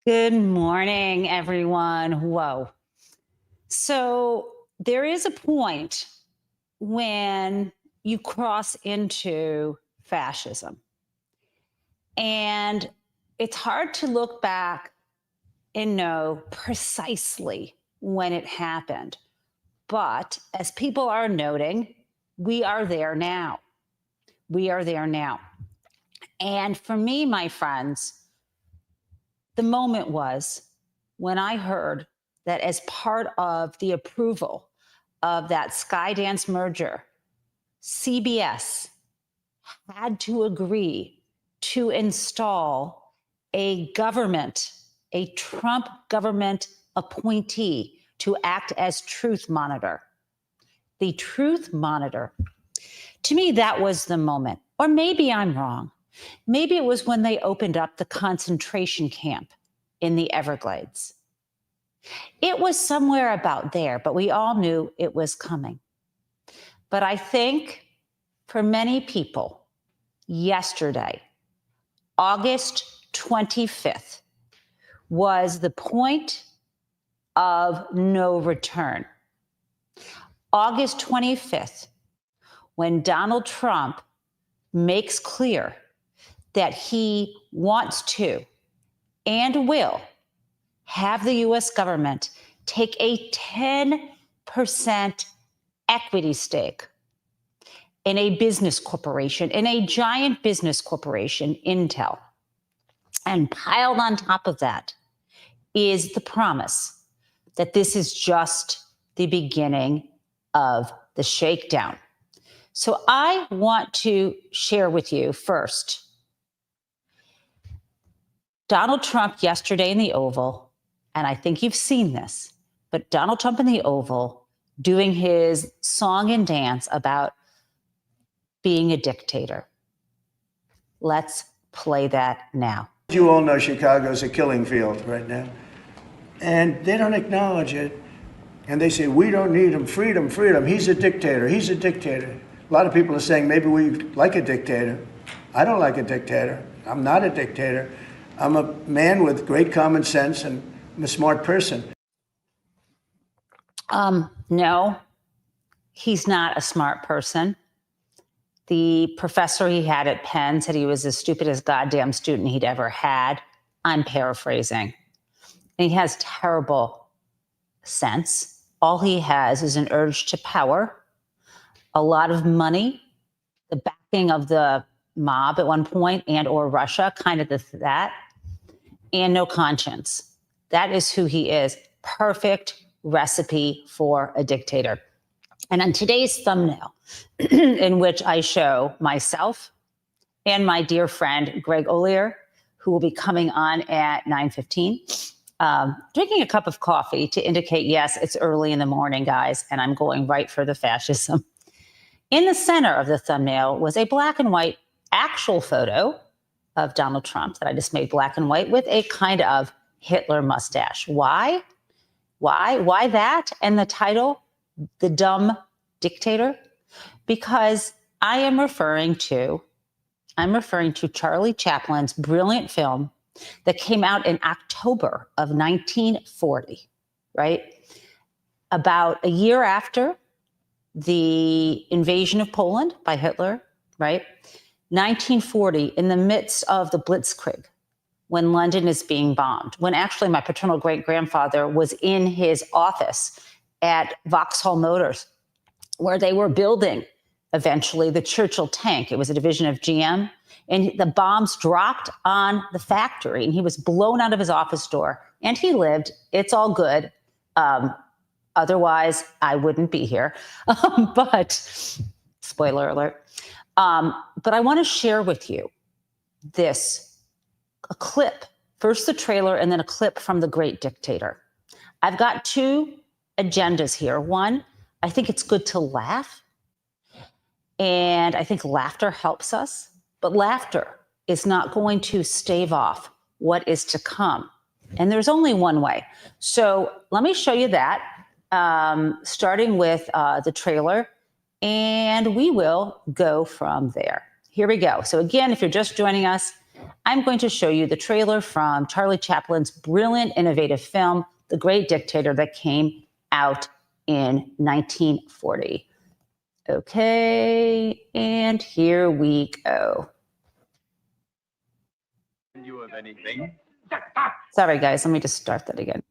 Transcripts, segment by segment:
Good morning, everyone. Whoa. So there is a point when you cross into fascism, and it's hard to look back and know precisely when it happened. But as people are noting, we are there now. We are there now. And for me, my friends, the moment was when I heard that as part of the approval of that Skydance merger, CBS had to agree to install a government, a Trump government appointee to act as truth monitor. The truth monitor. To me, that was the moment. Or maybe I'm wrong. Maybe it was when they opened up the concentration camp in the Everglades. It was somewhere about there, but we all knew it was coming. But I think for many people, yesterday, August 25th, was the point of no return. August 25th, when Donald Trump makes clear that he wants to and will have the US government take a 10% equity stake in a business corporation, in a giant business corporation, Intel. And piled on top of that is the promise that this is just the beginning of the shakedown. So I want to share with you first Donald Trump yesterday in the Oval, and I think you've seen this, but Donald Trump in the Oval doing his song and dance about being a dictator. Let's play that now. You all know Chicago's a killing field right now, and they don't acknowledge it. And they say, we don't need him, freedom, freedom. He's a dictator, he's a dictator. A lot of people are saying maybe we like a dictator. I don't like a dictator. I'm not a dictator. I'm a man with great common sense, and I'm a smart person. No, he's not a smart person. The professor he had at Penn said he was the stupidest goddamn student he'd ever had. I'm paraphrasing. And he has terrible sense. All he has is an urge to power, a lot of money, the backing of the mob at one point and or Russia, kind of that, and no conscience. That is who he is. Perfect recipe for a dictator. And on today's thumbnail, in which I show myself and my dear friend, Greg Ollier, who will be coming on at 9:15, drinking a cup of coffee to indicate, yes, it's early in the morning, guys, and I'm going right for the fascism. In the center of the thumbnail was a black and white actual photo of Donald Trump that I just made black and white with a kind of Hitler mustache. Why? Why that? And the title, The Dumb Dictator? Because I am referring to Charlie Chaplin's brilliant film that came out in October of 1940, right? About a year after the invasion of Poland by Hitler, right? 1940, in the midst of the Blitzkrieg, when London is being bombed, when actually my paternal great-grandfather was in his office at Vauxhall Motors, where they were building eventually the Churchill tank. It was a division of GM, and the bombs dropped on the factory, and he was blown out of his office door, and he lived. It's all good. Otherwise, I wouldn't be here. But spoiler alert. But I want to share with you a clip, first the trailer and then a clip from The Great Dictator. I've got two agendas here. One, I think it's good to laugh. And I think laughter helps us. But laughter is not going to stave off what is to come. And there's only one way. So let me show you that, starting with the trailer. And we will go from there. Here we go. So again, if you're just joining us, I'm going to show you the trailer from Charlie Chaplin's brilliant, innovative film, The Great Dictator, that came out in 1940. Okay, and here we go. You of anything? Sorry, guys, let me just start that again.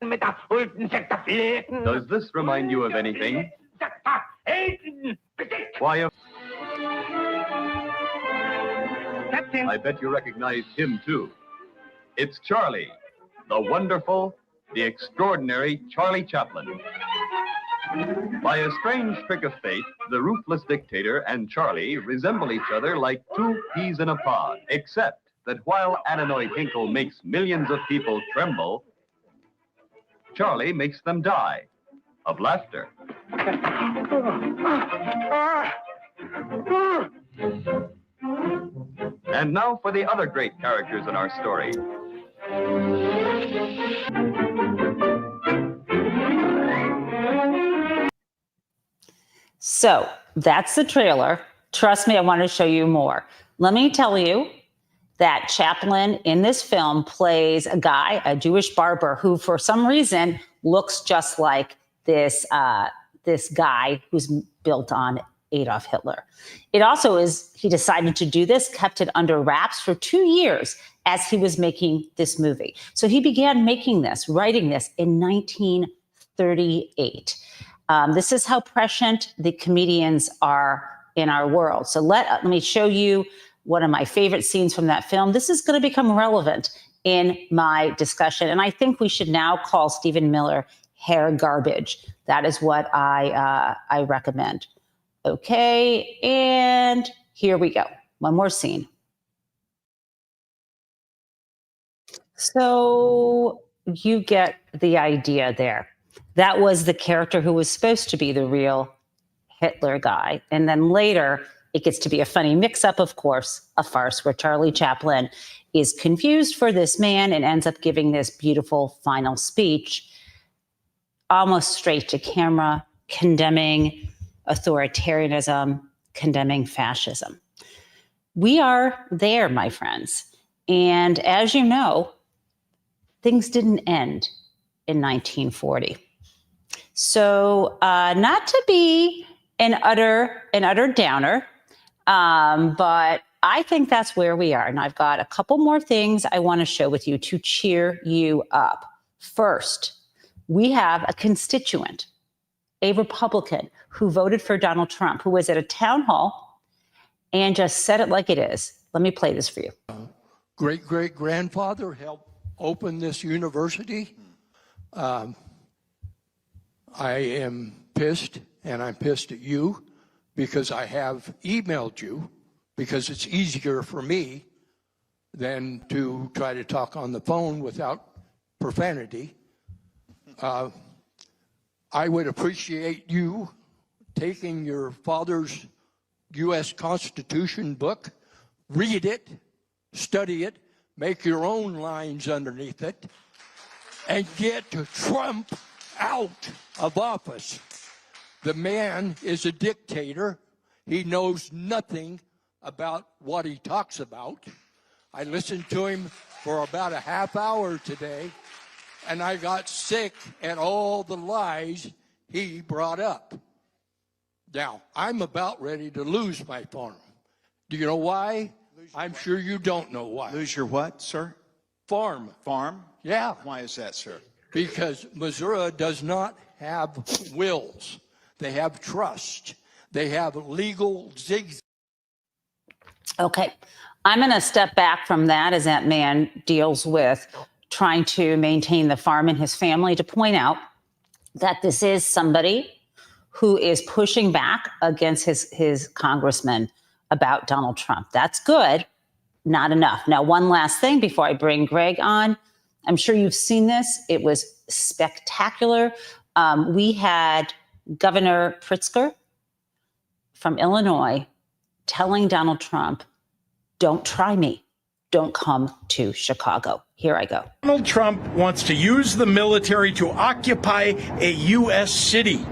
Does this remind you of anything? Why, I bet you recognize him, too. It's Charlie, the wonderful, the extraordinary Charlie Chaplin. By a strange trick of fate, the ruthless dictator and Charlie resemble each other like two peas in a pod, except that while Adenoid Hinkle makes millions of people tremble, Charlie makes them die of laughter. And now for the other great characters in our story. So that's the trailer. Trust me, I want to show you more. Let me tell you that Chaplin in this film plays a guy, a Jewish barber, who for some reason looks just like this guy who's built on Adolf Hitler. It also is, he decided to do this, kept it under wraps for 2 years as he was making this movie. So he began making this, writing this in 1938. This is how prescient the comedians are in our world. So let me show you one of my favorite scenes from that film. This is going to become relevant in my discussion. And I think we should now call Stephen Miller hair garbage. That is what I recommend. Okay, and here we go. One more scene. So you get the idea there. That was the character who was supposed to be the real Hitler guy. And then later, it gets to be a funny mix-up, of course, a farce where Charlie Chaplin is confused for this man and ends up giving this beautiful final speech, almost straight to camera, condemning authoritarianism, condemning fascism. We are there, my friends. And as you know, things didn't end in 1940. So not to be an utter downer, but I think that's where we are. And I've got a couple more things I want to share with you to cheer you up. First, we have a constituent, a Republican, who voted for Donald Trump, who was at a town hall and just said it like it is. Let me play this for you. Great-great-grandfather helped open this university. I am pissed, and I'm pissed at you because I have emailed you because it's easier for me than to try to talk on the phone without profanity. I would appreciate you taking your father's U.S. Constitution book, read it, study it, make your own lines underneath it, and get Trump out of office. The man is a dictator. He knows nothing about what he talks about. I listened to him for about a half hour today, and I got sick at all the lies he brought up. Now, I'm about ready to lose my farm. Do you know why? I'm sure you don't know why. Lose your what, sir? Farm. Farm? Yeah. Why is that, sir? Because Missouri does not have wills. They have trust. They have legal zigzags. Okay, I'm going to step back from that as that man deals with trying to maintain the farm and his family to point out that this is somebody who is pushing back against his congressman about Donald Trump. That's good, not enough. Now, one last thing before I bring Greg on. I'm sure you've seen this. It was spectacular. We had Governor Pritzker from Illinois telling Donald Trump, don't try me. Don't come to Chicago. Here I go. Donald Trump wants to use the military to occupy a U.S. city,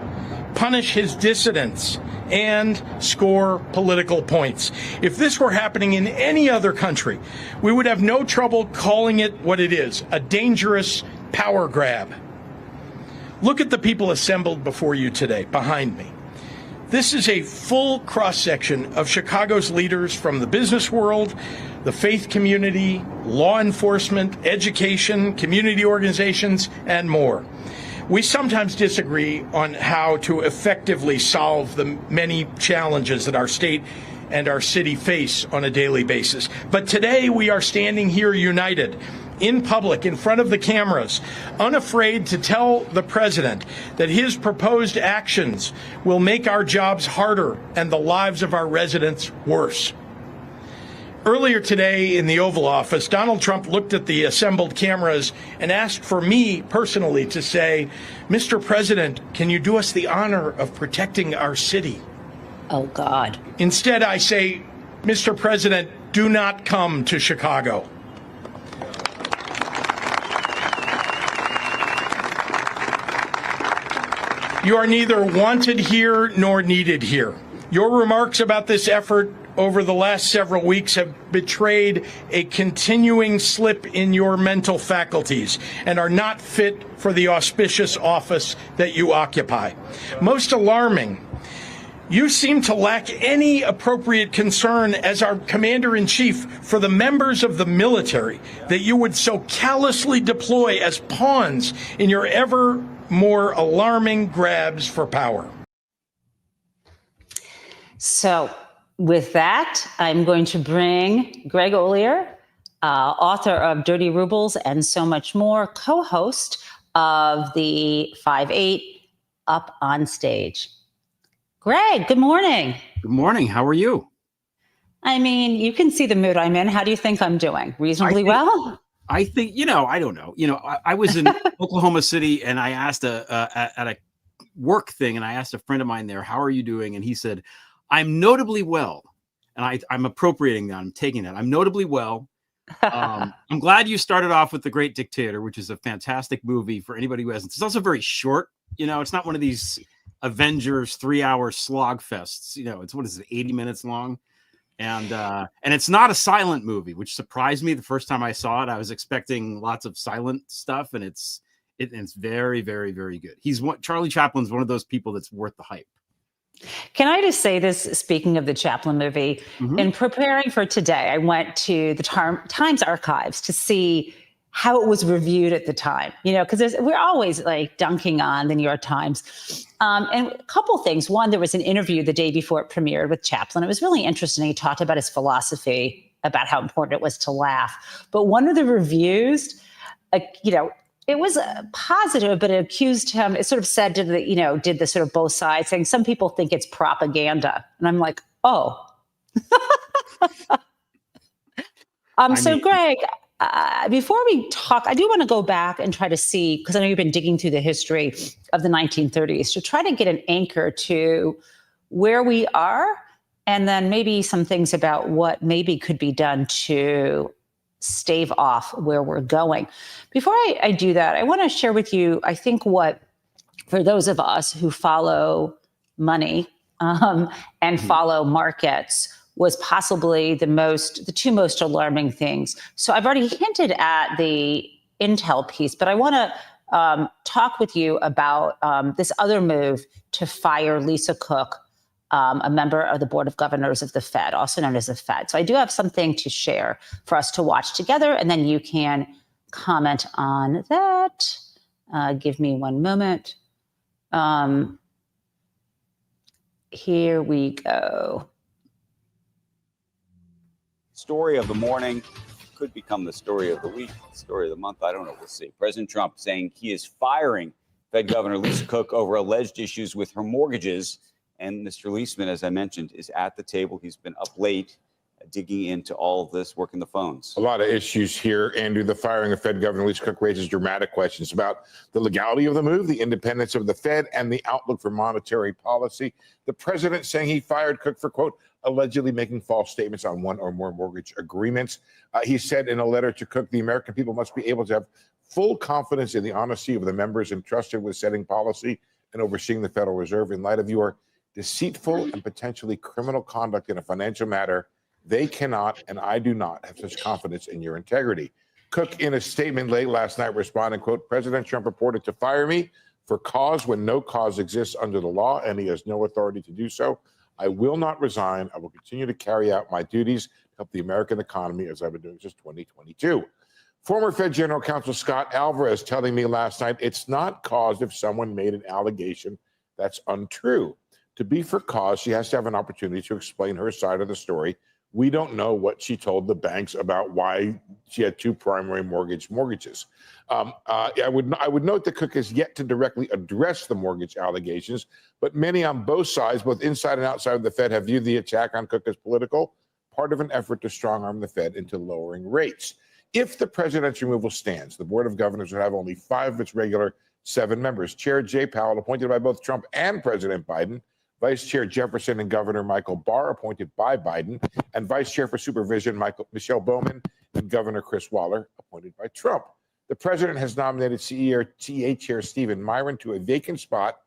punish his dissidents, and score political points. If this were happening in any other country, we would have no trouble calling it what it is, a dangerous power grab. Look at the people assembled before you today, behind me. This is a full cross-section of Chicago's leaders from the business world, the faith community, law enforcement, education, community organizations, and more. We sometimes disagree on how to effectively solve the many challenges that our state and our city face on a daily basis. But today we are standing here united, in public, in front of the cameras, unafraid to tell the president that his proposed actions will make our jobs harder and the lives of our residents worse. Earlier today in the Oval Office, Donald Trump looked at the assembled cameras and asked for me personally to say, "Mr. President, can you do us the honor of protecting our city?" Oh, God. Instead, I say, "Mr. President, do not come to Chicago." You are neither wanted here nor needed here. Your remarks about this effort over the last several weeks have betrayed a continuing slip in your mental faculties and are not fit for the auspicious office that you occupy. Most alarming, you seem to lack any appropriate concern as our commander-in-chief for the members of the military that you would so callously deploy as pawns in your ever more alarming grabs for power. So with that, I'm going to bring Greg Ollier, author of Dirty Rubles and so much more, co-host of the 5-8 Up on Stage. Greg, good morning. Good morning. How are you? I mean, you can see the mood I'm in. How do you think I'm doing? Reasonably well? I think, I don't know. I was in Oklahoma City and I asked at a work thing and I asked a friend of mine there, how are you doing? And he said, I'm notably well. And I'm appropriating that. I'm taking that. I'm notably well. I'm glad you started off with The Great Dictator, which is a fantastic movie for anybody who hasn't. It's also very short. It's not one of these Avengers 3-hour slog fests. It's, what is it, 80 minutes long? And it's not a silent movie, which surprised me the first time I saw it. I was expecting lots of silent stuff, and it's very, very, very good. Charlie Chaplin's one of those people that's worth the hype. Can I just say this, speaking of the Chaplin movie, in preparing for today, I went to the Times archives to see how it was reviewed at the time, because we're always like dunking on the New York Times. And a couple things. One, there was an interview the day before it premiered with Chaplin. It was really interesting. He talked about his philosophy, about how important it was to laugh. But one of the reviews, it was positive, but it accused him, it sort of said, did the sort of both sides, saying some people think it's propaganda. And I'm like, oh. So Greg, before we talk, I do want to go back and try to see, because I know you've been digging through the history of the 1930s, to try to get an anchor to where we are, and then maybe some things about what maybe could be done to stave off where we're going. Before I do that, I want to share with you, I think what, for those of us who follow money and follow markets, was possibly the two most alarming things. So I've already hinted at the Intel piece, but I want to talk with you about this other move to fire Lisa Cook, a member of the Board of Governors of the Fed, also known as the Fed. So I do have something to share for us to watch together, and then you can comment on that. Give me one moment. Here we go. Story of the morning could become the story of the week, story of the month. I don't know. We'll see. President Trump saying he is firing Fed Governor Lisa Cook over alleged issues with her mortgages. And Mr. Leisman, as I mentioned, is at the table. He's been up late digging into all of this, working the phones. A lot of issues here, Andrew. The firing of Fed Governor Lisa Cook raises dramatic questions about the legality of the move, the independence of the Fed, and the outlook for monetary policy. The president saying he fired Cook for, quote, allegedly making false statements on one or more mortgage agreements. He said in a letter to Cook, the American people must be able to have full confidence in the honesty of the members entrusted with setting policy and overseeing the Federal Reserve. In light of your deceitful and potentially criminal conduct in a financial matter, they cannot, and I do not, have such confidence in your integrity. Cook, in a statement late last night, responded, quote, President Trump reported to fire me for cause when no cause exists under the law, and he has no authority to do so. I will not resign. I will continue to carry out my duties to help the American economy as I've been doing since 2022. Former Fed General Counsel Scott Alvarez telling me last night, it's not cause if someone made an allegation that's untrue. To be for cause, she has to have an opportunity to explain her side of the story. We don't know what she told the banks about why she had two primary mortgages. I would note that Cook has yet to directly address the mortgage allegations, but many on both sides, both inside and outside of the Fed, have viewed the attack on Cook as political, part of an effort to strong-arm the Fed into lowering rates. If the president's removal stands, the Board of Governors would have only 5 of its regular 7 members. Chair Jay Powell, appointed by both Trump and President Biden, Vice Chair Jefferson and Governor Michael Barr, appointed by Biden, and Vice Chair for Supervision Michelle Bowman and Governor Chris Waller, appointed by Trump. The president has nominated CEA Chair Stephen Myron to a vacant spot.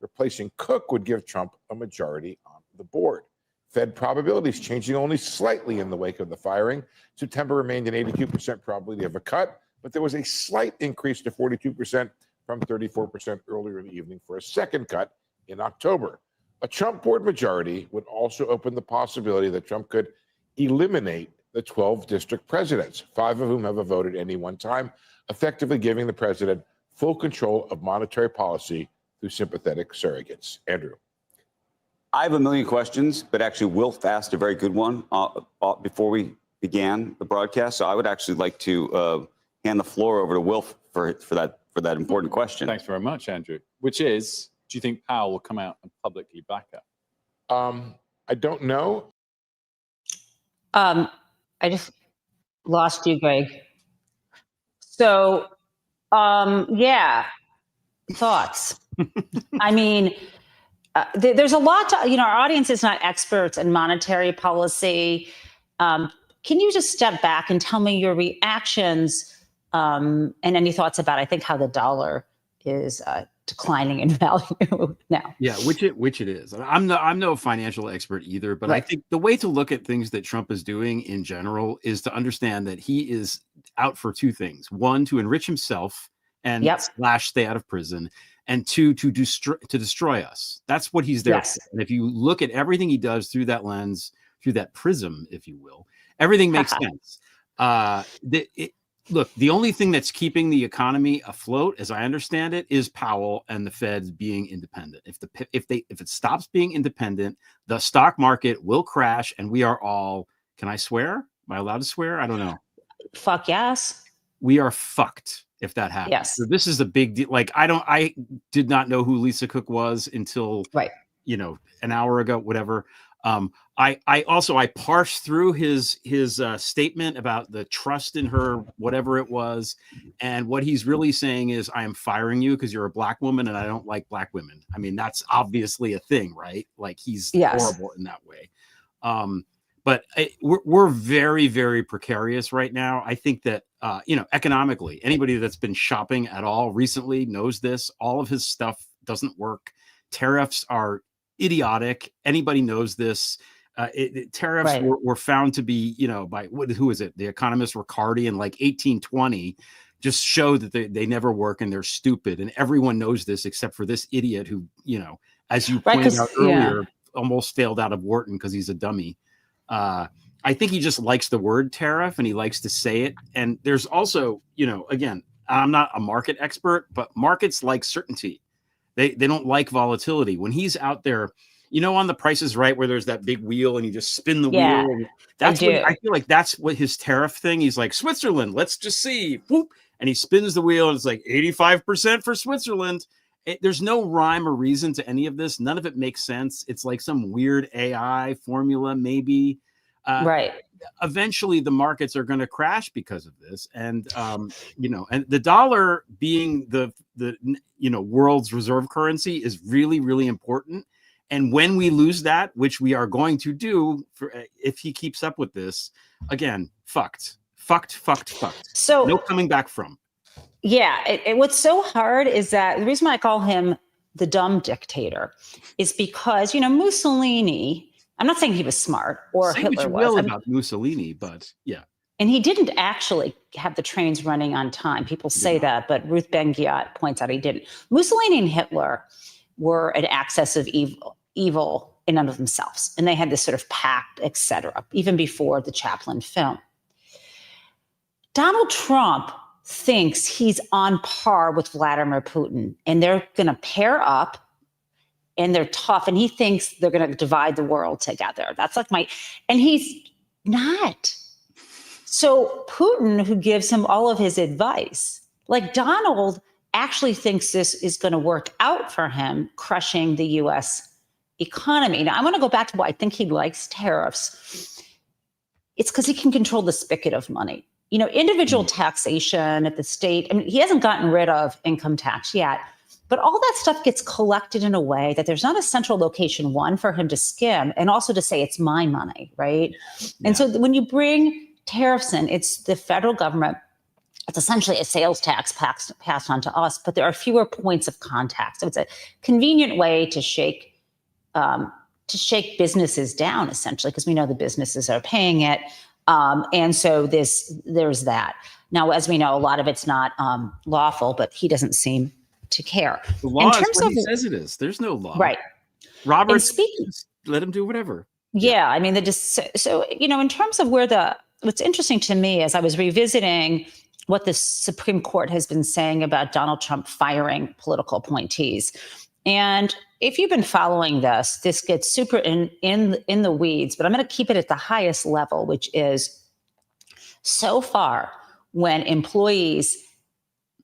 Replacing Cook would give Trump a majority on the board. Fed probabilities changing only slightly in the wake of the firing. September remained an 82% probability of a cut, but there was a slight increase to 42% from 34% earlier in the evening for a second cut in October. A Trump board majority would also open the possibility that Trump could eliminate the 12 district presidents, 5 of whom have voted any one time, effectively giving the president full control of monetary policy through sympathetic surrogates. Andrew. I have a million questions, but actually Wilf asked a very good one before we began the broadcast. So I would actually like to hand the floor over to Wilf for that important question. Thanks very much, Andrew. Which is, do you think Powell will come out and publicly back her? I don't know. I just lost you, Greg. So, yeah, thoughts. I mean, there's a lot to, our audience is not experts in monetary policy. Can you just step back and tell me your reactions and any thoughts about, I think, how the dollar is declining in value now? Yeah, which it is. I'm no financial expert either, but right. I think the way to look at things that Trump is doing in general is to understand that he is out for 2 things. 1, to enrich himself and / stay out of prison, and 2, to destroy us. That's what he's there for. And if you look at everything he does through that lens, through that prism, if you will, everything makes sense. Look, the only thing that's keeping the economy afloat, as I understand it, is Powell and the Fed being independent. If it stops being independent, the stock market will crash, and we are all. Can I swear? Am I allowed to swear? I don't know. Fuck yes. We are fucked if that happens. Yes. So this is a big deal. Like I did not know who Lisa Cook was until an hour ago, whatever. I parsed through his statement about the trust in her, whatever it was. And what he's really saying is, I am firing you because you're a black woman and I don't like black women. I mean, that's obviously a thing, right? Like he's horrible in that way. But we're very, very precarious right now. I think that, economically, anybody that's been shopping at all recently knows this. All of his stuff doesn't work. Tariffs are idiotic. Anybody knows this. Tariffs were found to be, by who is it? The economist Riccardi in like 1820 just showed that they never work and they're stupid. And everyone knows this except for this idiot who, as you pointed out earlier, almost failed out of Wharton because he's a dummy. I think he just likes the word tariff and he likes to say it. And there's also, again, I'm not a market expert, but markets like certainty. They don't like volatility. When he's out there, on the Price is Right, where there's that big wheel and you just spin the wheel. And that's what I feel like that's what his tariff thing. He's like, Switzerland, let's just see. Whoop. And he spins the wheel and it's like 85% for Switzerland. There's no rhyme or reason to any of this. None of it makes sense. It's like some weird AI formula, maybe. Eventually the markets are going to crash because of this. And, and the dollar being the world's reserve currency is really, really important. And when we lose that, which we are going to do if he keeps up with this, again, fucked. So no coming back from. Yeah. What's so hard is that the reason why I call him the dumb dictator is because, Mussolini, I'm not saying he was smart or Say Hitler what you was. will about Mussolini, but yeah. And he didn't actually have the trains running on time. People say that, but Ruth Ben-Ghiat points out he didn't. Mussolini and Hitler were an excess of evil in and of themselves. And they had this sort of pact, et cetera, even before the Chaplin film. Donald Trump thinks he's on par with Vladimir Putin, and they're going to pair up, and they're tough, and he thinks they're going to divide the world together. That's like and he's not. So Putin, who gives him all of his advice, like Donald actually thinks this is going to work out for him, crushing the U.S. economy. Now, I want to go back to why I think he likes tariffs. It's because he can control the spigot of money. Individual taxation at the state, he hasn't gotten rid of income tax yet, but all that stuff gets collected in a way that there's not a central location, one, for him to skim, and also to say it's my money, right? Yeah. And so when you bring tariffs in, it's the federal government. It's essentially a sales tax passed on to us, but there are fewer points of contact. So it's a convenient way to shake businesses down, essentially, because we know the businesses are paying it. And so there's that. Now, as we know, a lot of it's not lawful, but he doesn't seem to care. The law is what he says it is. There's no law. Right. Robert, let him do whatever. Yeah. I mean, in terms of what's interesting to me is I was revisiting what the Supreme Court has been saying about Donald Trump firing political appointees. And if you've been following this gets super in the weeds, but I'm going to keep it at the highest level, which is so far when employees,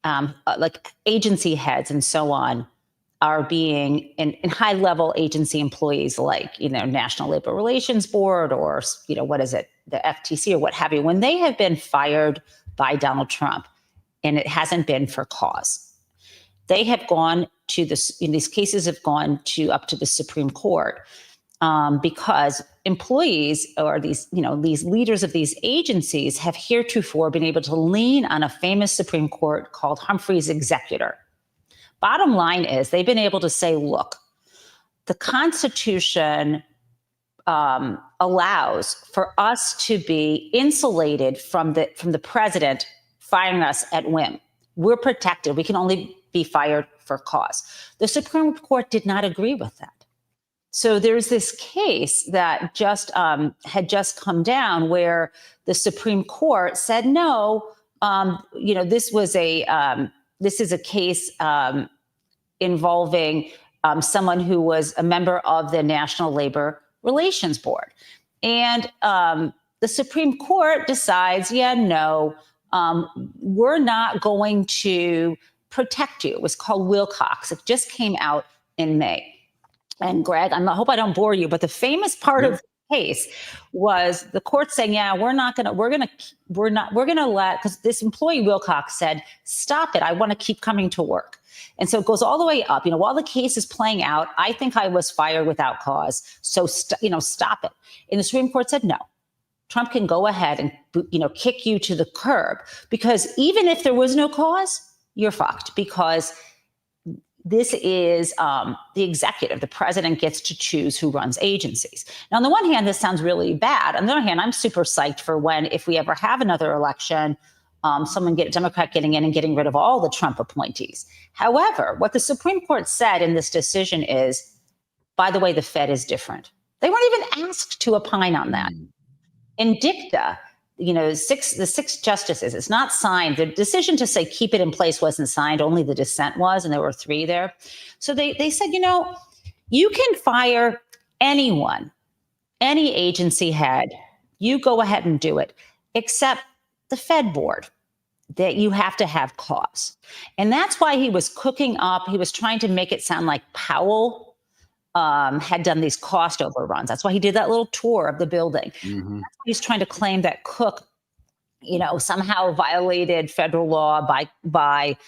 like agency heads and so on, are being in high level agency employees like, National Labor Relations Board or, what is it, the FTC or what have you, when they have been fired by Donald Trump and it hasn't been for cause. They have gone to these cases have gone up to the Supreme Court because employees or these leaders of these agencies have heretofore been able to lean on a famous Supreme Court called Humphrey's Executor. Bottom line is they've been able to say, look, the Constitution allows for us to be insulated from the president firing us at whim. We're protected. We can only be fired for cause. The Supreme Court did not agree with that. So there's this case that had just come down where the Supreme Court said, no, this is a case involving someone who was a member of the National Labor Relations Board. And the Supreme Court decides, we're not going to protect you. It was called Wilcox. It just came out in May. And Greg, I hope I don't bore you, but the famous part of the case was the court saying, we're going to let, because this employee Wilcox said, stop it. I want to keep coming to work. And so it goes all the way up. While the case is playing out, I think I was fired without cause. So, stop it. And the Supreme Court said, no, Trump can go ahead and, kick you to the curb, because even if there was no cause, you're fucked, because this is the executive. The president gets to choose who runs agencies. Now, on the one hand, this sounds really bad. On the other hand, I'm super psyched for if we ever have another election, Democrat getting in and getting rid of all the Trump appointees. However, what the Supreme Court said in this decision is, by the way, the Fed is different. They weren't even asked to opine on that. In dicta, the six justices, it's not signed. The decision to say keep it in place wasn't signed. Only the dissent was, and there were 3 there. So they said, you can fire anyone, any agency head. You go ahead and do it, except the Fed board, that you have to have cause. And that's why he was cooking up. He was trying to make it sound like Powell had done these cost overruns. That's why he did that little tour of the building. Mm-hmm. That's why he's trying to claim that Cook, somehow violated federal law by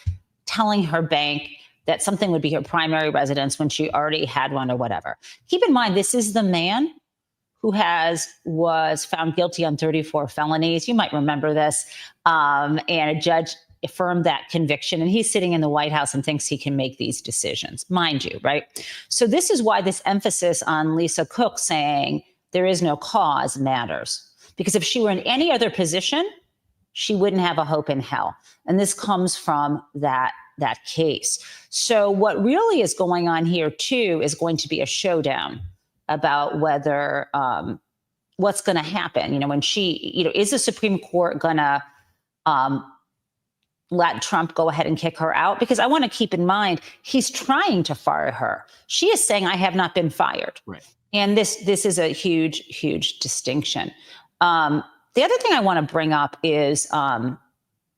telling her bank that something would be her primary residence when she already had one or whatever. Keep in mind, this is the man who was found guilty on 34 felonies. You might remember this. And a judge affirmed that conviction. And he's sitting in the White House and thinks he can make these decisions, mind you, right? So this is why this emphasis on Lisa Cook saying there is no cause matters. Because if she were in any other position, she wouldn't have a hope in hell. And this comes from that case. So what really is going on here, too, is going to be a showdown about whether what's going to happen. When she, is the Supreme Court going to let Trump go ahead and kick her out? Because I want to keep in mind, he's trying to fire her. She is saying, I have not been fired. Right. And this is a huge, huge distinction. The other thing I want to bring up is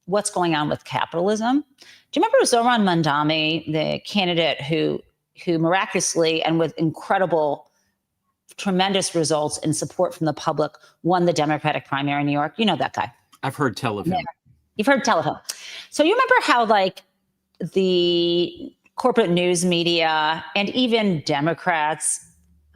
what's going on with capitalism. Do you remember Zoran Mandami, the candidate who miraculously and with incredible, tremendous results and support from the public won the Democratic primary in New York? You know that guy. I've heard tell of him. Yeah. You've heard tell of him. So you remember how the corporate news media and even Democrats,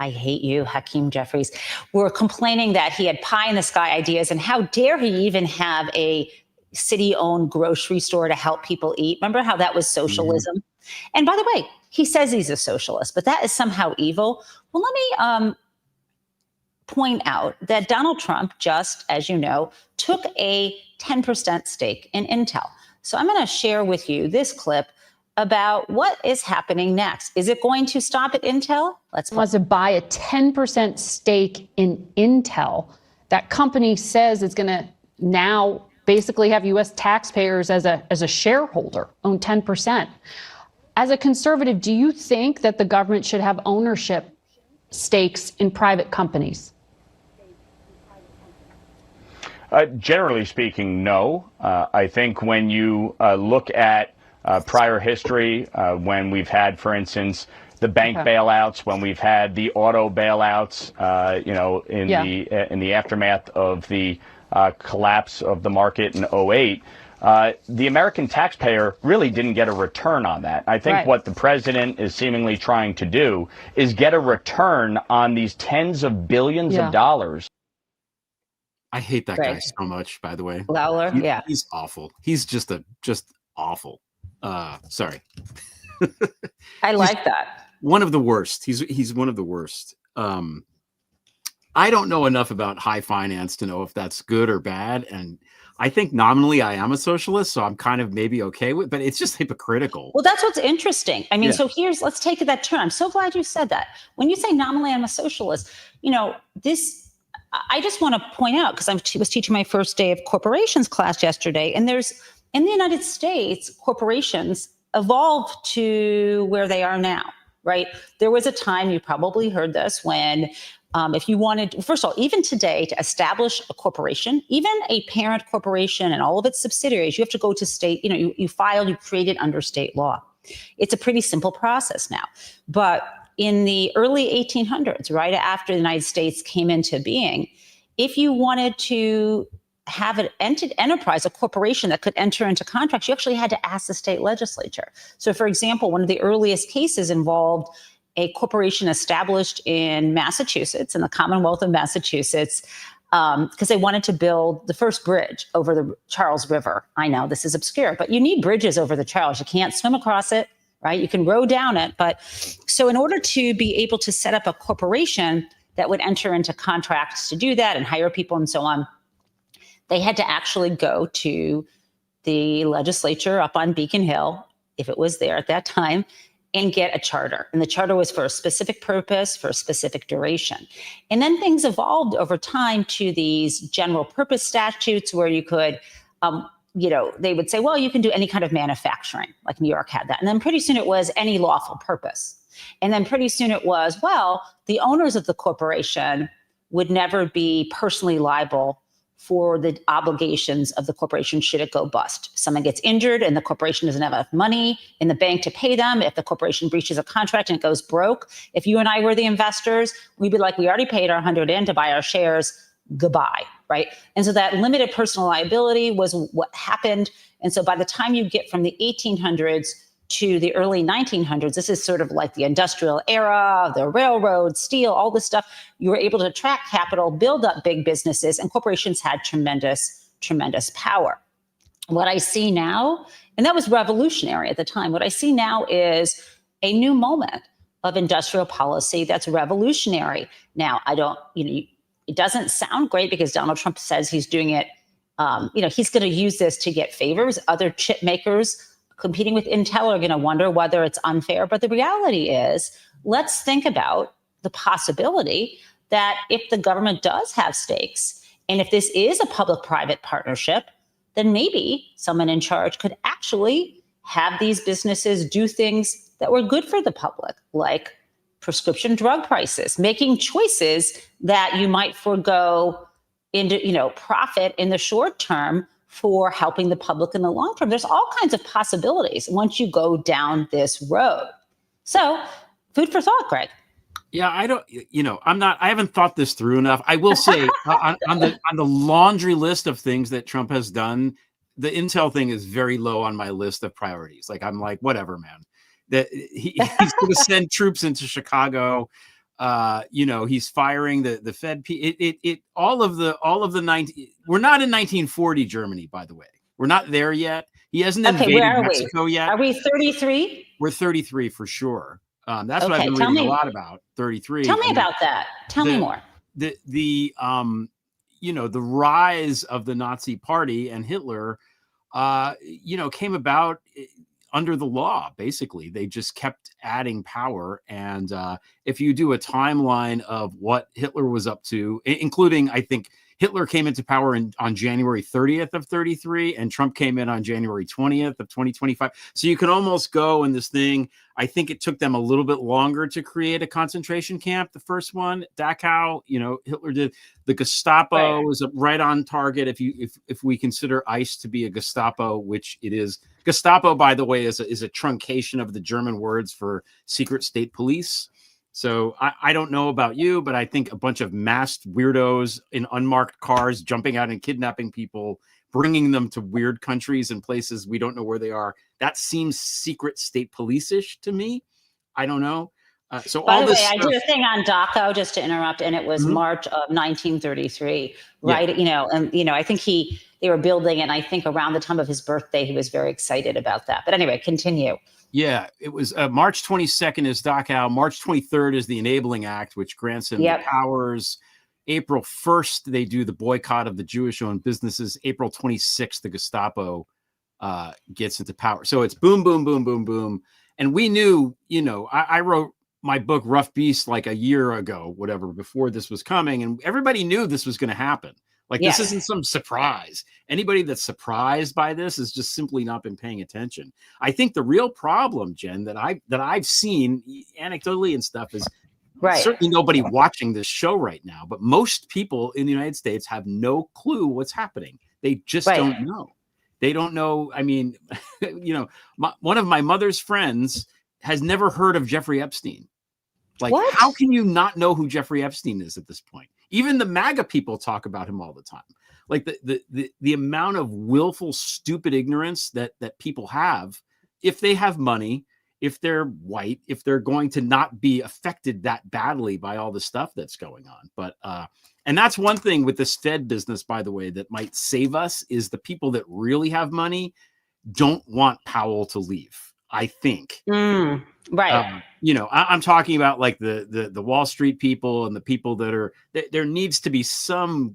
I hate you, Hakeem Jeffries, were complaining that he had pie in the sky ideas and how dare he even have a city-owned grocery store to help people eat. Remember how that was socialism? Mm-hmm. And by the way, he says he's a socialist, but that is somehow evil. Well, let me point out that Donald Trump, just as you know, took a 10% stake in Intel. So I'm going to share with you this clip about what is happening next. Is it going to stop at Intel? Wants to buy a 10% stake in Intel. That company says it's going to now basically have U.S. taxpayers as a shareholder, own 10%. As a conservative, do you think that the government should have ownership stakes in private companies? Generally speaking, no. I think when you look at prior history, when we've had, for instance, the bank bailouts, when we've had the auto bailouts, in the aftermath of the collapse of the market in 2008, the American taxpayer really didn't get a return on that. I think what the president is seemingly trying to do is get a return on these tens of billions of dollars. I hate that guy so much, by the way. Lawler, he's awful. He's just awful. Sorry. I like that. One of the worst. He's one of the worst. I don't know enough about high finance to know if that's good or bad. And I think nominally I am a socialist, so I'm kind of maybe okay with, but it's just hypocritical. Well, that's what's interesting. I mean, so let's take that turn. I'm so glad you said that. When you say nominally I'm a socialist, I just want to point out, because I was teaching my first day of corporations class yesterday, and in the United States, corporations evolved to where they are now, right? There was a time, you probably heard this, when if you wanted, first of all, even today, to establish a corporation, even a parent corporation and all of its subsidiaries, you have to go to state, you create it under state law. It's a pretty simple process now. But in the early 1800s, right after the United States came into being, if you wanted to have an enterprise, a corporation that could enter into contracts, you actually had to ask the state legislature. So, for example, one of the earliest cases involved a corporation established in Massachusetts, in the Commonwealth of Massachusetts, because they wanted to build the first bridge over the Charles River. I know this is obscure, but you need bridges over the Charles. You can't swim across it, right? You can row down it. But so in order to be able to set up a corporation that would enter into contracts to do that and hire people and so on, they had to actually go to the legislature up on Beacon Hill, if it was there at that time, and get a charter. And the charter was for a specific purpose, for a specific duration. And then things evolved over time to these general purpose statutes where you could, they would say, well, you can do any kind of manufacturing, like New York had that. And then pretty soon it was any lawful purpose. And then pretty soon it was, well, the owners of the corporation would never be personally liable for the obligations of the corporation should it go bust. If someone gets injured and the corporation doesn't have enough money in the bank to pay them, if the corporation breaches a contract and it goes broke, if you and I were the investors, we'd be like, we already paid our 100 in to buy our shares, goodbye, right? And so that limited personal liability was what happened. And so by the time you get from the 1800s to the early 1900s, this is sort of like the industrial era, the railroad, steel, all this stuff. You were able to attract capital, build up big businesses, and corporations had tremendous, tremendous power. What I see now, and that was revolutionary at the time, what I see now is a new moment of industrial policy that's revolutionary. Now, I don't, it doesn't sound great because Donald Trump says he's doing it. He's going to use this to get favors. Other chip makers competing with Intel are going to wonder whether it's unfair. But the reality is, let's think about the possibility that if the government does have stakes, and if this is a public-private partnership, then maybe someone in charge could actually have these businesses do things that were good for the public, like prescription drug prices, making choices that you might forego into, profit in the short term for helping the public in the long term. There's all kinds of possibilities once you go down this road. So, food for thought, Greg. Yeah, I haven't thought this through enough. I will say on the laundry list of things that Trump has done, the Intel thing is very low on my list of priorities. Like, I'm like, whatever, man. That he's going to send troops into Chicago. He's firing the Fed. All of the 19. We're not in 1940 Germany, by the way. We're not there yet. He hasn't invaded Mexico yet. Are we 33? We're 33 for sure. That's what I've been reading a lot about. 33. Tell me about that. Tell me more. The rise of the Nazi Party and Hitler, came about under the law. Basically, they just kept adding power. And if you do a timeline of what Hitler was up to, including, I think Hitler came into power on January 30th of 33, and Trump came in on January 20th of 2025. So you can almost go in this thing. I think it took them a little bit longer to create a concentration camp. The first one, Dachau, Hitler did. The Gestapo was right on target. If we consider ICE to be a Gestapo, which it is. Gestapo, by the way, is a truncation of the German words for secret state police. So I don't know about you, but I think a bunch of masked weirdos in unmarked cars jumping out and kidnapping people, bringing them to weird countries and places we don't know where they are. That seems secret state police-ish to me. I don't know. By the way, I did a thing on Dachau, just to interrupt, and it was March of 1933, right? Yeah. I think they were building it, and I think around the time of his birthday, he was very excited about that. But anyway, continue. Yeah, it was March 22nd is Dachau. March 23rd is the Enabling Act, which grants him the powers. April 1st, they do the boycott of the Jewish-owned businesses. April 26th, the Gestapo gets into power. So it's boom, boom, boom, boom, boom. And we knew, I wrote my book, Rough Beast, like a year ago, whatever, before this was coming. And everybody knew this was going to happen. Like, this isn't some surprise. Anybody that's surprised by this has just simply not been paying attention. I think the real problem, Jen, that I've seen anecdotally and stuff is certainly nobody watching this show right now, but most people in the United States have no clue what's happening. They just don't know. They don't know. I mean, one of my mother's friends has never heard of Jeffrey Epstein. Like, how can you not know who Jeffrey Epstein is at this point? Even the MAGA people talk about him all the time. Like the amount of willful, stupid ignorance that people have, if they have money, if they're white, if they're going to not be affected that badly by all the stuff that's going on. But and that's one thing with this Fed business, by the way, that might save us is the people that really have money don't want Powell to leave, I think. Right. I'm talking about like the Wall Street people and the people that are, there needs to be some,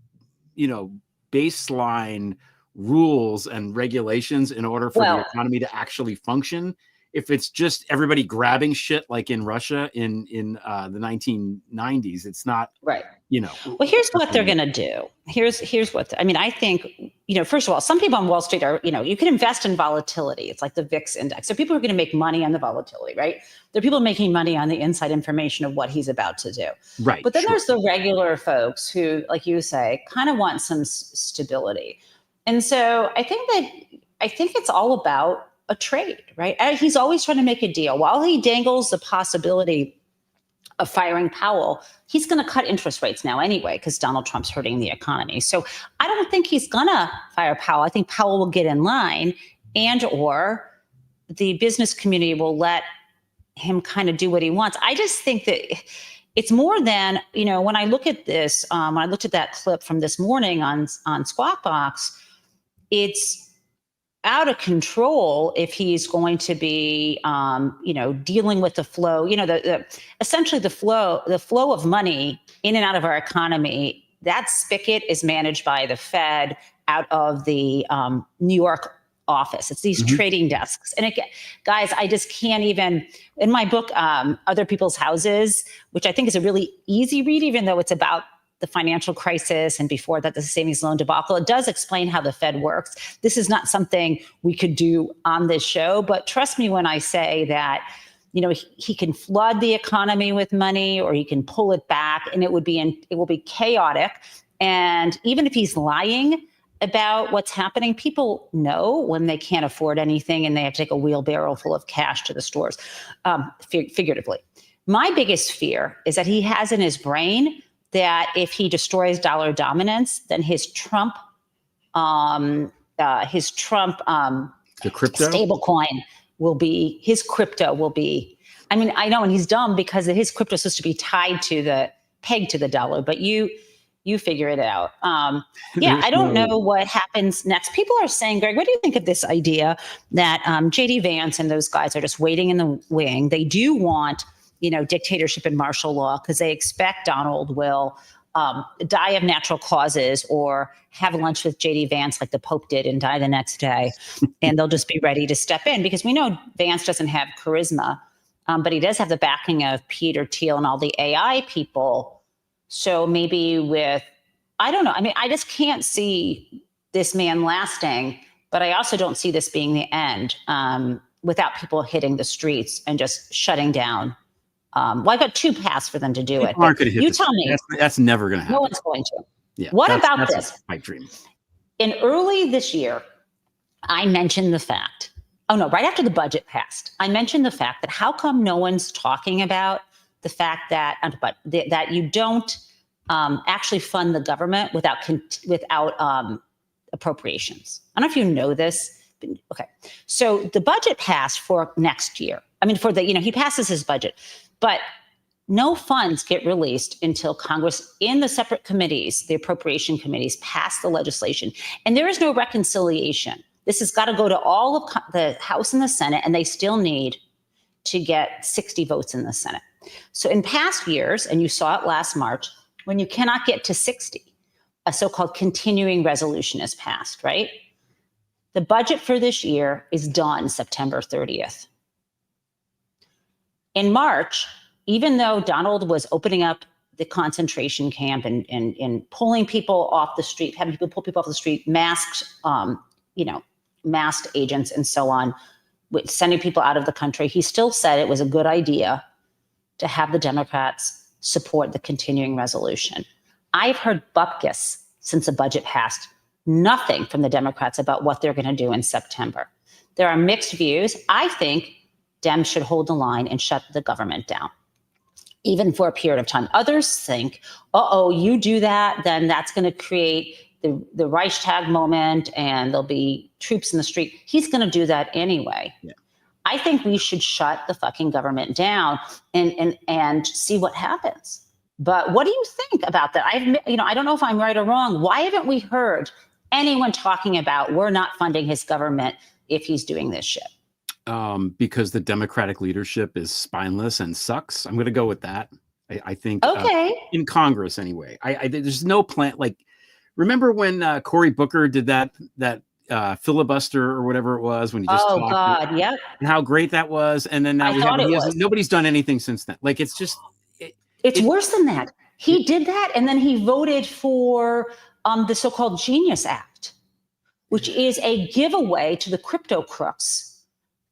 baseline rules and regulations in order for the economy to actually function. If it's just everybody grabbing shit like in Russia in the 1990s, it's not right. Well, here's what they're going to do. Here's what I think. First of all, some people on Wall Street are. You can invest in volatility. It's like the VIX index. So people are going to make money on the volatility, right? There are people making money on the inside information of what he's about to do. Right. But then there's the regular folks who, like you say, kind of want some stability. And so I think it's all about a trade, right? And he's always trying to make a deal. While he dangles the possibility of firing Powell, he's going to cut interest rates now anyway, because Donald Trump's hurting the economy. So I don't think he's going to fire Powell. I think Powell will get in line, and or the business community will let him kind of do what he wants. I just think that it's more than, when I look at this, when I looked at that clip from this morning on Squawk Box, it's out of control if he's going to be, dealing with the flow, essentially the flow of money in and out of our economy. That spigot is managed by the Fed out of the New York office. It's these trading desks. And guys, I just can't even, in my book, Other People's Houses, which I think is a really easy read, even though it's about the financial crisis and before that, the savings loan debacle, it does explain how the Fed works. This is not something we could do on this show, but trust me when I say that, he can flood the economy with money or he can pull it back, and it will be chaotic. And even if he's lying about what's happening, people know when they can't afford anything and they have to take a wheelbarrow full of cash to the stores, figuratively. My biggest fear is that he has in his brain that if he destroys dollar dominance, then his Trump the crypto stable coin his crypto will be. I mean, I know, and he's dumb because his crypto is supposed to be tied to the peg to the dollar, but you figure it out. I don't know what happens next. People are saying, Greg, what do you think of this idea that JD Vance and those guys are just waiting in the wing? They do want dictatorship and martial law because they expect Donald will die of natural causes or have lunch with JD Vance like the Pope did and die the next day. And they'll just be ready to step in because we know Vance doesn't have charisma, but he does have the backing of Peter Thiel and all the AI people. So maybe I don't know. I mean, I just can't see this man lasting, but I also don't see this being the end without people hitting the streets and just shutting down. I got two paths for them to do it. You tell me. That's never going to happen. No one's going to. Yeah. What about this? A pipe dream. In early this year, I mentioned the fact, right after the budget passed, I mentioned the fact that how come no one's talking about the fact that you don't actually fund the government without appropriations. I don't know if you know this. Okay. So the budget passed for next year. I mean, he passes his budget, but no funds get released until Congress in the separate committees, the appropriation committees, pass the legislation. And there is no reconciliation. This has got to go to all of the House and the Senate, and they still need to get 60 votes in the Senate. So in past years, and you saw it last March, when you cannot get to 60, a so-called continuing resolution is passed, right? The budget for this year is done September 30th. In March, even though Donald was opening up the concentration camp and pulling people off the street, having people pull people off the street, masked agents and so on, sending people out of the country, he still said it was a good idea to have the Democrats support the continuing resolution. I've heard bupkis since the budget passed, nothing from the Democrats about what they're going to do in September. There are mixed views. I think Dems should hold the line and shut the government down, even for a period of time. Others think, you do that, then that's going to create the Reichstag moment and there'll be troops in the street. He's going to do that anyway. Yeah. I think we should shut the fucking government down and see what happens. But what do you think about that? I don't know if I'm right or wrong. Why haven't we heard anyone talking about we're not funding his government if he's doing this shit? Because the Democratic leadership is spineless and sucks. I'm going to go with that. I think in Congress anyway. There's no plan. Like, remember when Cory Booker did that filibuster or whatever it was when he just talked? God, yep. And how great that was. And then now nobody's done anything since then. Like, it's just it's worse than that. He did that, and then he voted for the so-called Genius Act, which is a giveaway to the crypto crooks.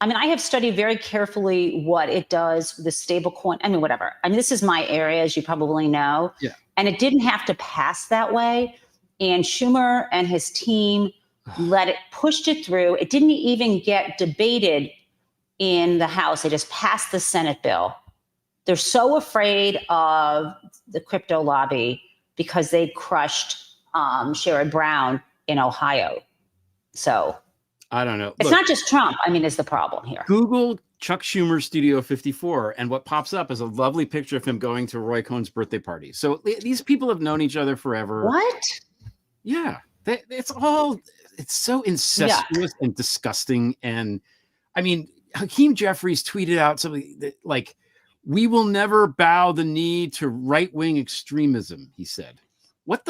I mean, I have studied very carefully what it does, the stable coin. I mean, whatever. I mean, this is my area, as you probably know. Yeah. And it didn't have to pass that way. And Schumer and his team pushed it through. It didn't even get debated in the House. They just passed the Senate bill. They're so afraid of the crypto lobby because they crushed Sherrod Brown in Ohio. So I don't know. It's not just Trump, is the problem here. Google Chuck Schumer Studio 54, and what pops up is a lovely picture of him going to Roy Cohn's birthday party. So these people have known each other forever. What? Yeah. It's all it's so incestuous and disgusting. And I mean, Hakeem Jeffries tweeted out something that, like, we will never bow the knee to right-wing extremism, he said. What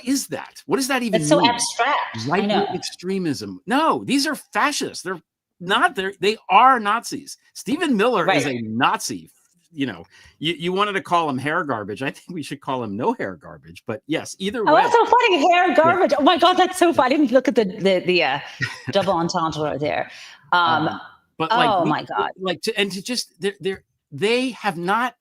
is that? What does that even mean? It's so abstract. Right-wing extremism. No, these are fascists. They're not there. They are Nazis. Stephen Miller is a Nazi. You know, you wanted to call him hair garbage. I think we should call him no hair garbage. But yes, either way. Oh, that's so funny. Hair garbage. Yeah. Oh my God, that's so funny. I didn't look at the double entendre right there. But like, oh my God. Like they have not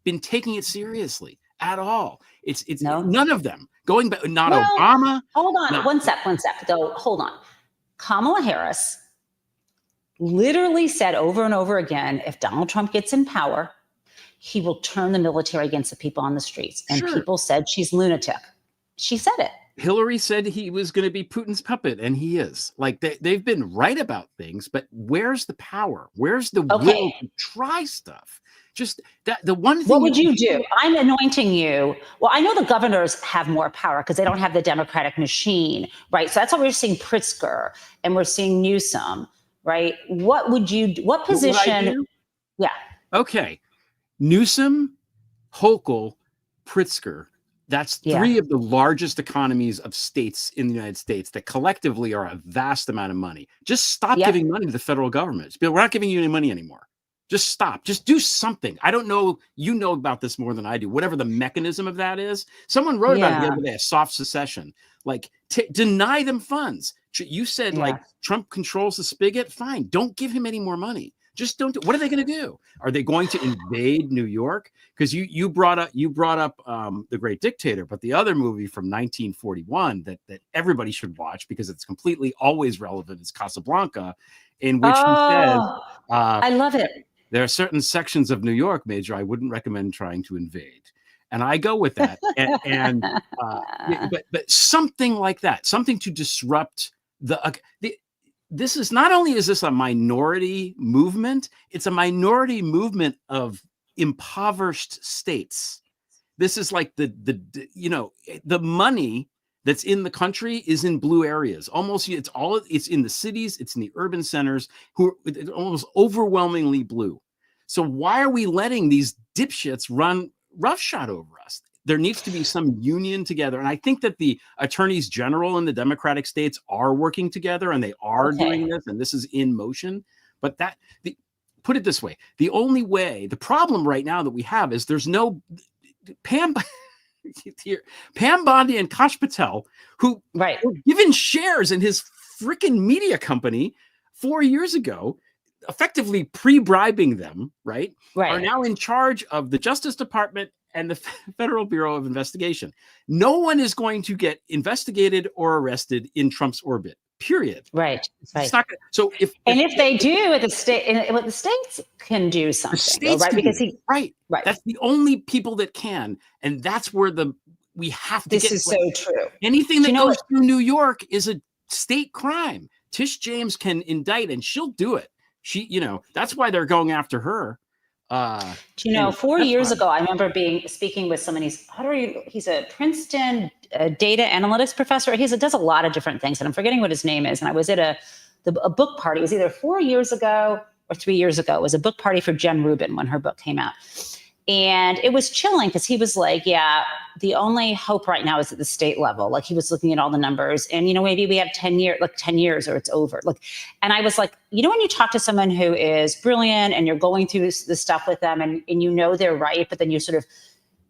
been taking it seriously at all. It's none of them going back. Not Obama. Hold on, one sec. Though, hold on. Kamala Harris literally said over and over again, if Donald Trump gets in power, he will turn the military against the people on the streets. And people said she's lunatic. She said it. Hillary said he was going to be Putin's puppet, and he is. Like, they've been right about things, but where's the power? Where's the will to try stuff? Just that the one thing. What would you do? I'm anointing you. Well, I know the governors have more power because they don't have the Democratic machine, right? So that's why we're seeing Pritzker and we're seeing Newsom, right? What would you do? What position? Yeah. Okay. Newsom, Hochul, Pritzker. That's three of the largest economies of states in the United States that collectively are a vast amount of money. Just stop giving money to the federal government. We're not giving you any money anymore. Just stop. Just do something. I don't know. You know about this more than I do. Whatever the mechanism of that is. Someone wrote about it the other day, a soft secession. Like, deny them funds. You said, like, Trump controls the spigot. Fine. Don't give him any more money. Just don't. What are they going to do? Are they going to invade New York? Because you brought up The Great Dictator, but the other movie from 1941 that everybody should watch because it's completely always relevant is Casablanca, in which he says, I love it. There are certain sections of New York, Major, I wouldn't recommend trying to invade. And I go with that. But something like that, something to disrupt this is not only is this a minority movement, it's a minority movement of impoverished states. This is like the money that's in the country is in blue areas. Almost it's in the cities, it's in the urban centers who are almost overwhelmingly blue. So why are we letting these dipshits run roughshod over us? There needs to be some union together. And I think that the attorneys general in the Democratic states are working together and they are doing this, and this is in motion. But put it this way, the problem right now that we have is there's no Pam Bondi and Kash Patel, who were given shares in his freaking media company 4 years ago, effectively pre-bribing them, are now in charge of the Justice Department and the Federal Bureau of Investigation. No one is going to get investigated or arrested in Trump's orbit. Period. Right. It's not gonna, so if they do, the states can do something, right? Because right. That's the only people that can, and that's where we have to. This is so true. Anything that goes through New York is a state crime. Tish James can indict, and she'll do it. That's why they're going after her. 4 years ago, I remember speaking with someone. He's a Princeton data analytics professor. He does a lot of different things, and I'm forgetting what his name is. And I was at a book party. It was either 4 years ago or 3 years ago. It was a book party for Jen Rubin when her book came out. And it was chilling because he was like, the only hope right now is at the state level. Like, he was looking at all the numbers and, maybe we have 10 years or it's over. And I was like, when you talk to someone who is brilliant and you're going through this stuff with them and they're right, but then you sort of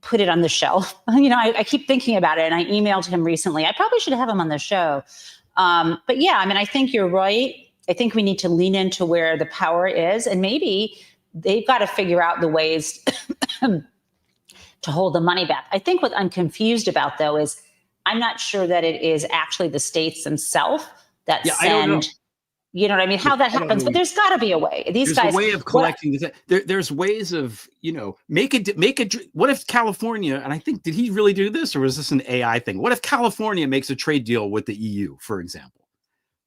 put it on the shelf. I keep thinking about it, and I emailed him recently. I probably should have him on the show. But yeah, I think you're right. I think we need to lean into where the power is, and maybe they've got to figure out the ways to hold the money back. I think what I'm confused about, though, is I'm not sure that it is actually the states themselves that send. You know what I mean? How that happens, but there's got to be a way. There's a way of collecting. There's ways of make a. What if California? And I think, did he really do this, or was this an AI thing? What if California makes a trade deal with the EU, for example?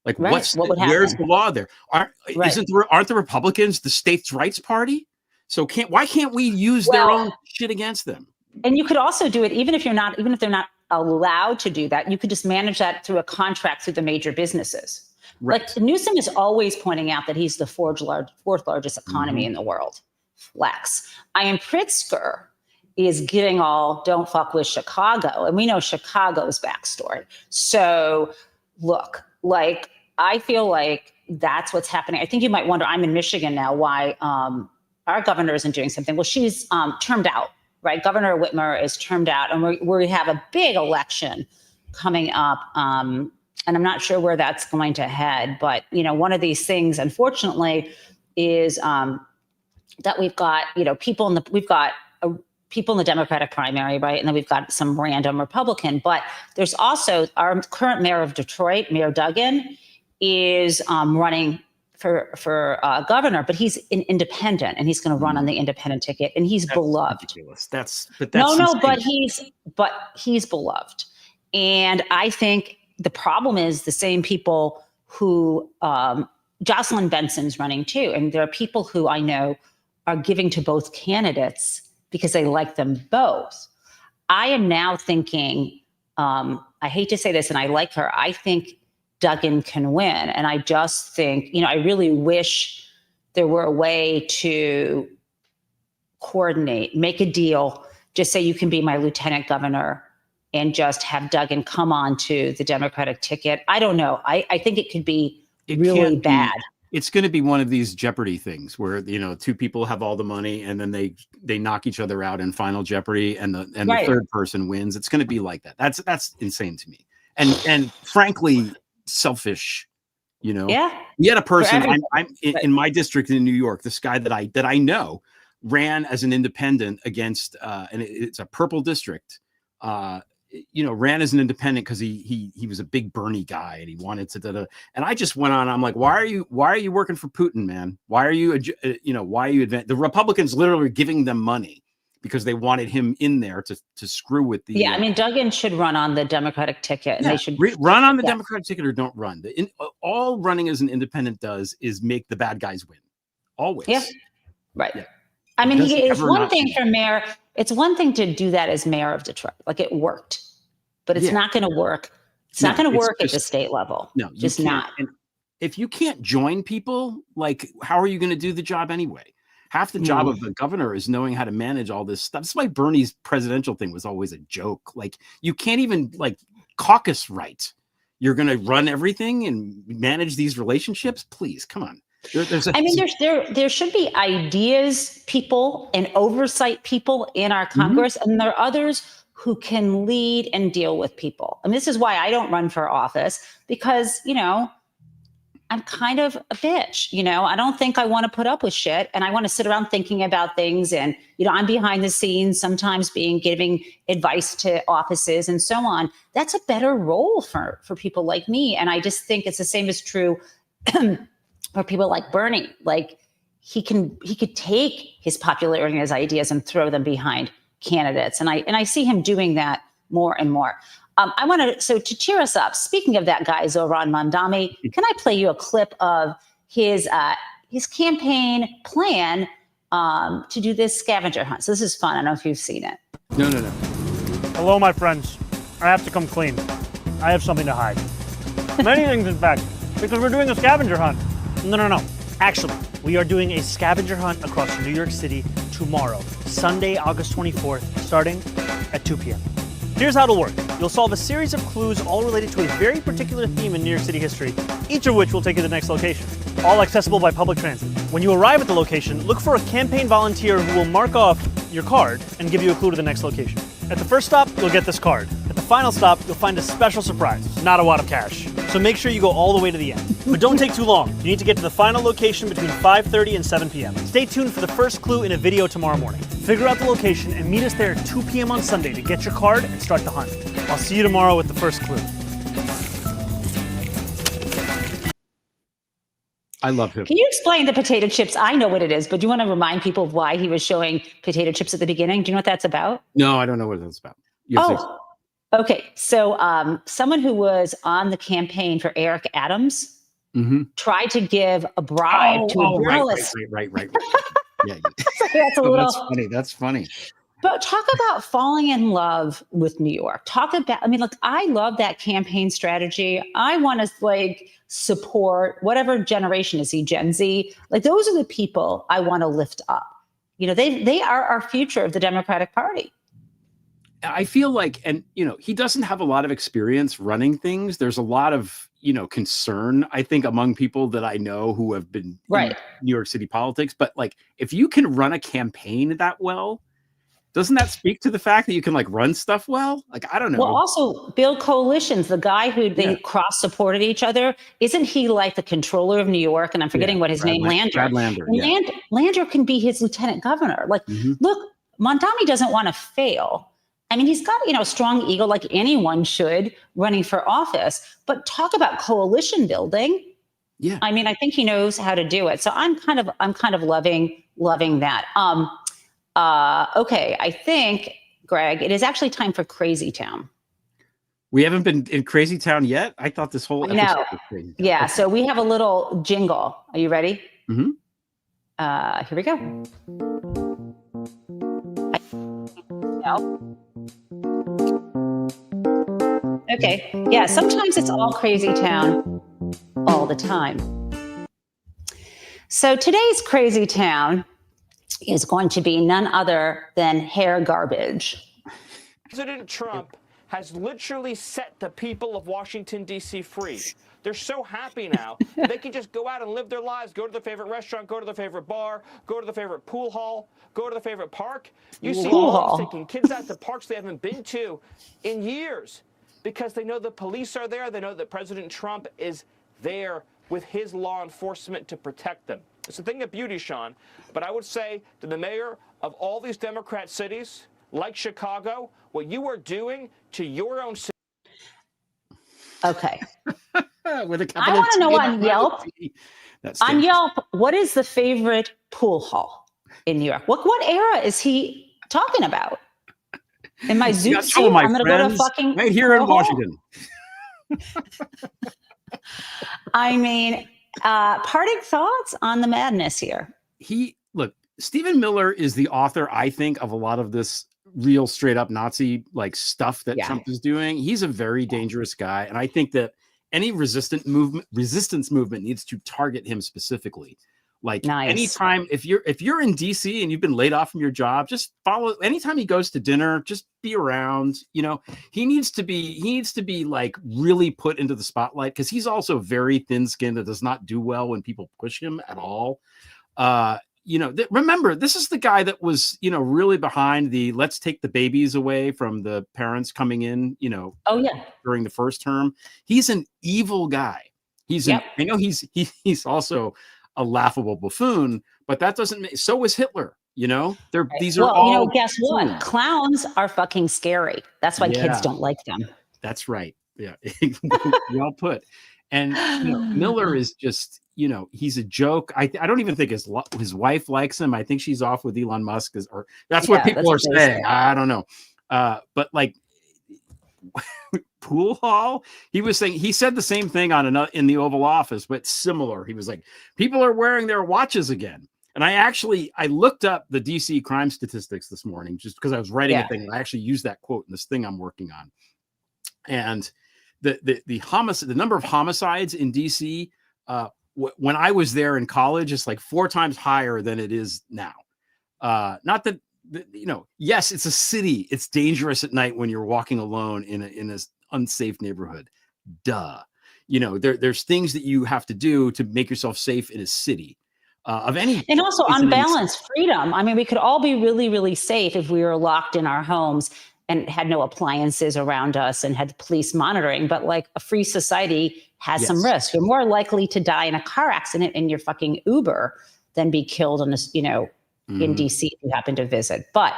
Like, what would happen? Where's the law there? Aren't the Republicans the states' rights party? So why can't we use their own shit against them? And you could also do it even if they're not allowed to do that. You could just manage that through a contract through the major businesses. Right. Like Newsom is always pointing out that he's the fourth largest economy in the world. Flex. Ian Pritzker is getting all don't fuck with Chicago. And we know Chicago's backstory. So look, like, I feel like that's what's happening. I think you might wonder, I'm in Michigan now, why our governor isn't doing something. Well, she's termed out, right? Governor Whitmer is termed out, and we have a big election coming up. And I'm not sure where that's going to head. But, you know, one of these things, unfortunately, is that we've got, you know, people in the Democratic primary, right? And then we've got some random Republican. But there's also our current mayor of Detroit, Mayor Duggan, is running for governor, but he's an independent, and he's going to run on the independent ticket, and he's beloved. Ridiculous. That's no, but he's beloved, and I think the problem is the same people who Jocelyn Benson's running too, and there are people who I know are giving to both candidates because they like them both. I am now thinking, I hate to say this, and I like her, I think Duggan can win. And I just think, you know, I really wish there were a way to coordinate, make a deal, just say you can be my lieutenant governor and just have Duggan come on to the Democratic ticket. I don't know. I think it could be really bad. It's going to be one of these Jeopardy things where, you know, two people have all the money and then they knock each other out in Final Jeopardy, and the third person wins. It's going to be like that. That's insane to me. And frankly, selfish, you know. Yeah. We had a person I'm in my district in New York, this guy that I know ran as an independent against and it's a purple district. You know, ran as an independent because he was a big Bernie guy and he wanted to and I just went on. I'm like, why are you working for Putin, man? Why are you the Republicans literally giving them money because they wanted him in there to screw with the. Yeah, I mean, Duggan should run on the Democratic ticket. And they should run on the Democratic ticket or don't run. All running as an independent does is make the bad guys win. Always. Yeah. Right. Yeah. I mean, it's one thing for mayor. It's one thing to do that as mayor of Detroit. Like, it worked, but it's not going to work. It's not going to work at the state level. No, just not. And if you can't join people, like, how are you going to do the job anyway? Half the job of the governor is knowing how to manage all this stuff. That's why Bernie's presidential thing was always a joke. Like, you can't even caucus right. You're going to run everything and manage these relationships. Please, come on. There should be ideas people and oversight people in our Congress, and there are others who can lead and deal with people. And this is why I don't run for office, because, you know, I'm kind of a bitch. You know, I don't think I want to put up with shit, and I want to sit around thinking about things. And, you know, I'm behind the scenes, sometimes giving advice to offices and so on. That's a better role for people like me. And I just think it's the same is true for people like Bernie. Like, he could take his popularity and his ideas and throw them behind candidates. And I see him doing that more and more. So to cheer us up, speaking of that guy, Zohran Mamdani, can I play you a clip of his campaign plan to do this scavenger hunt? So this is fun. I don't know if you've seen it. No. Hello, my friends. I have to come clean. I have something to hide. Many things, in fact, because we're doing a scavenger hunt. No. Actually, we are doing a scavenger hunt across New York City tomorrow, Sunday, August 24th, starting at 2 p.m. Here's how it'll work. You'll solve a series of clues all related to a very particular theme in New York City history, each of which will take you to the next location, all accessible by public transit. When you arrive at the location, look for a campaign volunteer who will mark off your card and give you a clue to the next location. At the first stop, you'll get this card. At the final stop, you'll find a special surprise, not a wad of cash. So make sure you go all the way to the end. But don't take too long. You need to get to the final location between 5:30 and 7 p.m. Stay tuned for the first clue in a video tomorrow morning. Figure out the location and meet us there at 2 p.m. on Sunday to get your card and start the hunt. I'll see you tomorrow with the first clue. I love him. Can you explain the potato chips? I know what it is, but do you want to remind people of why he was showing potato chips at the beginning? Do you know what that's about? No, I don't know what that's about. Okay. So someone who was on the campaign for Eric Adams tried to give a bribe to a journalist. Right. Yeah. That's a little. That's funny. But talk about falling in love with New York. Talk about, I mean, look, I love that campaign strategy. I want to like support whatever generation is he, Gen Z. Like those are the people I want to lift up. You know, they are our future of the Democratic Party. I feel like, and you know, he doesn't have a lot of experience running things. There's a lot of, you know, concern, I think, among people that I know who have been in New York City politics. But like, if you can run a campaign that well, doesn't that speak to the fact that you can like run stuff well? Like, I don't know. Well, also build coalitions. The guy who they cross supported each other, isn't he like the controller of New York? And I'm forgetting what his name, Lander. Brad Lander. Lander can be his lieutenant governor. Like, look, Mondami doesn't want to fail. I mean, he's got, you know, a strong ego like anyone should running for office, but talk about coalition building. Yeah. I mean, I think he knows how to do it. So I'm kind of loving that. Okay, I think, Greg, it is actually time for Crazy Town. We haven't been in Crazy Town yet. I thought this whole episode was Crazy Town. Yeah, so we have a little jingle. Are you ready? Mm-hmm. Here we go. Okay, yeah, sometimes it's all Crazy Town all the time. So today's Crazy Town is going to be none other than hair garbage. President Trump has literally set the people of Washington, D.C. free. They're so happy now. They can just go out and live their lives, go to their favorite restaurant, go to their favorite bar, go to their favorite pool hall, go to their favorite park. You see moms taking kids out to parks they haven't been to in years because they know the police are there. They know that President Trump is there with his law enforcement to protect them. It's a thing of beauty, Sean. But I would say to the mayor of all these Democrat cities, like Chicago, what you are doing to your own city. Okay. With a I want to know on Yelp. On Yelp, what is the favorite pool hall in New York? What era is he talking about? In my Zoot suit, I'm going to go to fucking right here in Washington. I mean, parting thoughts on the madness here. Look, Stephen Miller is the author, I think, of a lot of this real straight up Nazi like stuff that Trump is doing. He's a very dangerous guy. And I think that any resistance movement needs to target him specifically. Like anytime, if you're in DC and you've been laid off from your job, just follow. Anytime he goes to dinner, just be around. You know, he needs to be like really put into the spotlight because he's also very thin-skinned that does not do well when people push him at all. You know, remember, this is the guy that was, you know, really behind the let's take the babies away from the parents coming in, you know, during the first term. He's an evil guy. I know he's also a laughable buffoon, but that doesn't make, so was Hitler, you know, these are all, you know, guess what? Clowns are fucking scary. That's why kids don't like them. That's right. Yeah. Well put. And you know, Miller is just, you know, he's a joke. I don't even think his wife likes him. I think she's off with Elon Musk, or that's what people are saying. I don't know. But like pool hall, he said the same thing in the Oval Office, but similar. He was like, people are wearing their watches again. And I looked up the DC crime statistics this morning just because I was writing a thing, and I actually used that quote in this thing I'm working on. And the number of homicides in DC when I was there in college is like 4 times higher than it is now. Not that, you know, yes, it's a city. It's dangerous at night when you're walking alone in an unsafe neighborhood. Duh. You know, there's things that you have to do to make yourself safe in a city. And also unbalanced freedom. I mean, we could all be really, really safe if we were locked in our homes and had no appliances around us and had police monitoring. But like a free society has some risk. You're more likely to die in a car accident in your fucking Uber than be killed in in DC if you happen to visit. But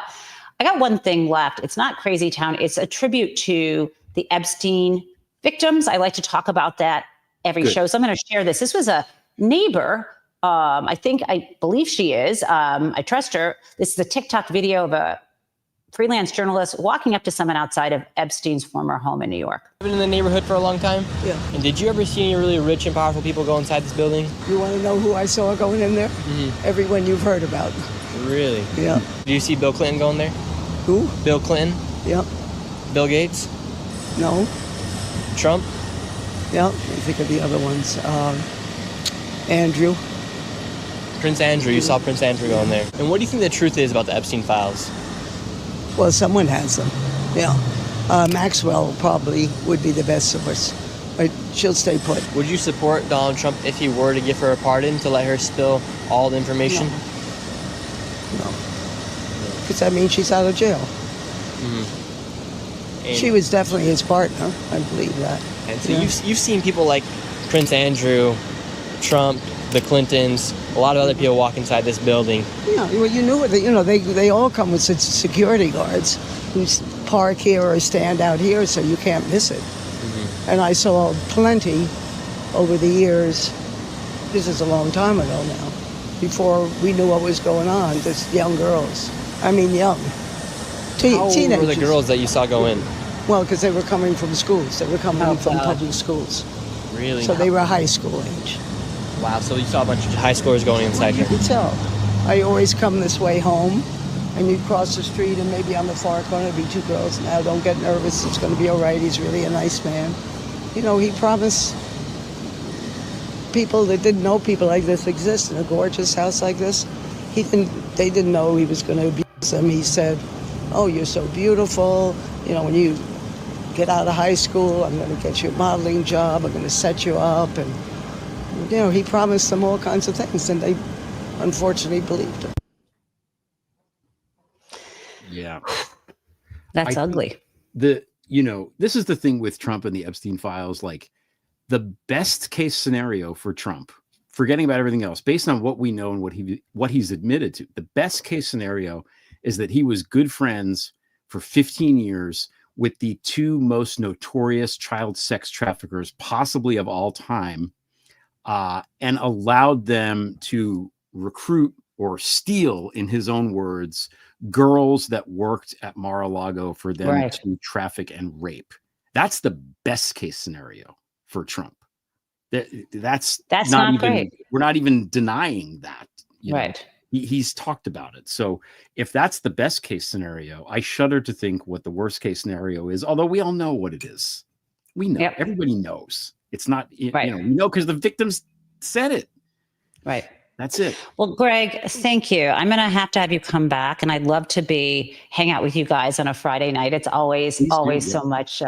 I got one thing left. It's not Crazy Town. It's a tribute to the Epstein victims. I like to talk about that every show. So I'm going to share this. This was a neighbor. I believe she is. I trust her. This is a TikTok video of a freelance journalist walking up to someone outside of Epstein's former home in New York. Been in the neighborhood for a long time? Yeah. And did you ever see any really rich and powerful people go inside this building? You want to know who I saw going in there? Mm-hmm. Everyone you've heard about. Really? Yeah. Did you see Bill Clinton going there? Who? Bill Clinton. Yep. Bill Gates. No. Trump. Yep. I think of the other ones. Andrew. Prince Andrew. You saw Prince Andrew going there. And what do you think the truth is about the Epstein files? Well, someone has them. Yeah. Maxwell probably would be the best source. But she'll stay put. Would you support Donald Trump if he were to give her a pardon to let her spill all the information? No. Because that means she's out of jail. She was definitely his partner. I believe that. And so you've seen people like Prince Andrew, Trump, the Clintons, a lot of other people walk inside this building. Yeah, well, you knew it. You know, they all come with security guards who park here or stand out here, so you can't miss it. And I saw plenty over the years. This is a long time ago now, before we knew what was going on. Just young girls. I mean, young. How old teenagers. were the girls that you saw go in? Well, because they were coming from schools. They were coming from public schools. Really? So they were high school age. Wow, so you saw a bunch of high schoolers going inside You here. could tell. I always come this way home, and you'd cross the street, and maybe on the far corner there'd be two girls. Now, don't get nervous. It's going to be all right. He's really a nice man. You know, he promised people that didn't know people like this exist in a gorgeous house like this. They didn't know he was going to abuse them. He said, "Oh, you're so beautiful. You know, when you get out of high school, I'm going to get you a modeling job. I'm going to set you up." And, you know, he promised them all kinds of things, and they unfortunately believed him. Yeah. That's ugly. This is the thing with Trump and the Epstein files. Like, the best case scenario for Trump, forgetting about everything else, based on what we know and what he's admitted to, the best case scenario is that he was good friends for 15 years with the two most notorious child sex traffickers possibly of all time, and allowed them to recruit or steal, in his own words, girls that worked at Mar-a-Lago for them to traffic and rape. That's the best case scenario for Trump. That's not even great. We're not even denying that. Right. He's talked about it. So if that's the best case scenario, I shudder to think what the worst case scenario is, although we all know what it is. We know. Yep. Everybody knows. It's not, we know because the victims said it. Right. That's it. Well, Greg, thank you. I'm going to have you come back, and I'd love to hang out with you guys on a Friday night. It's always so much